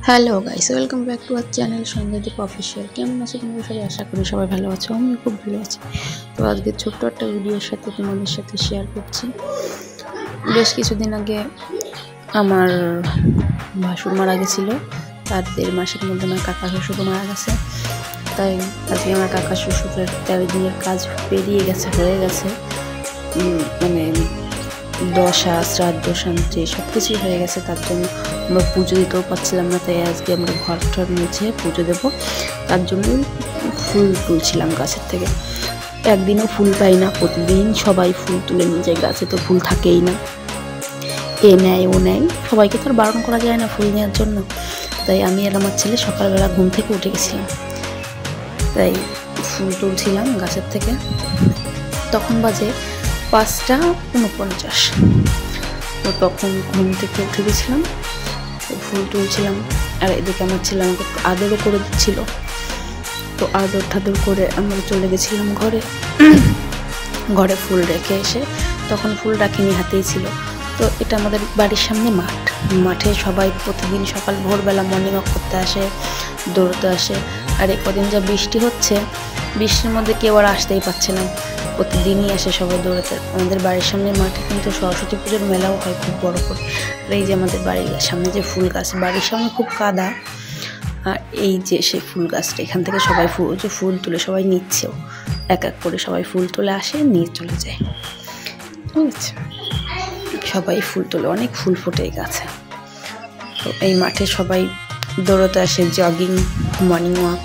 Hello guys, welcome back to our channel Sandhyadeep official. কেমন আছো তোমরা সবাই? আশা করি সবাই ভালো আছো। আমিও খুব ভালো আছি। তো আজকে ছোট্ট একটা ভিডিওর সাথে তোমাদের সাথে শেয়ার করছি। বেশ কিছুদিন আগে আমার ভাসুর মারা গেছিলো। তার 1.5 মাসের মধ্যে আমার কাকা শ্বশুরও মারা গেছে। তাই আজকে আমার কাকা শ্বশুরের 13 দিনের কাজ পেরিয়ে গেছে, হয়ে গেছে। মানে দশা, শ্রাদ্ধ, শান্তি সব কিছুই হয়ে গেছে। তার জন্য আমরা পুজো দিতেও পারছিলাম না। তাই আজকে আমরা ঘর টর মুছে পুজো দেবো। তার জন্যই ফুল তুলছিলাম গাছের থেকে। একদিনও ফুল পাই না, প্রতিদিন সবাই ফুল তুলে নিয়ে যায়। গাছে তো ফুল থাকেই না, এ নেয় ও নেয়, সবাইকে তো আর বারণ করা যায় না ফুল নেওয়ার জন্য। তাই আমি আর আমার ছেলে সকালবেলা ঘুম থেকে উঠে গেছিলাম, তাই ফুল তুলছিলাম গাছের থেকে। তখন বাজে 5:49। তো তখন ঘুম থেকে উঠে গেছিলাম, ফুল তুলছিলাম। আর এদিকে আমার ছেলে আমাকে আদরও করে দিচ্ছিল। তো আদর ঠাদর করে আমরা চলে গেছিলাম ঘরে। ঘরে ফুল রেখে এসে, তখন ফুল রাখিনি, হাতেই ছিল। তো এটা আমাদের বাড়ির সামনে মাঠে সবাই প্রতিদিন সকাল ভোরবেলা মর্নিং ওয়াক করতে আসে, দৌড়তে আসে। আর এই কদিন যা বৃষ্টি হচ্ছে, বৃষ্টির মধ্যে কেউ আর আসতেই পারছে না, প্রতিদিনই আসে সবাই দৌড়াতে। আমাদের বাড়ির সামনে মাঠে কিন্তু সরস্বতী পুজোর মেলাও হয় খুব বড় করে। আর এই যে আমাদের বাড়ির সামনে যে ফুল গাছ, বাড়ির সামনে খুব কাদা। আর এই যে সেই ফুল গাছটা, এখান থেকে সবাই ফুল তুলে সবাই নিচ্ছেও। এক এক করে সবাই ফুল তুলে আসে, নিয়ে চলে যায়। ঠিক আছে, সবাই ফুল তোলে, অনেক ফুল ফোটে এই গাছে। তো এই মাঠে সবাই দৌড়াতে আসে, জগিং, মর্নিং ওয়াক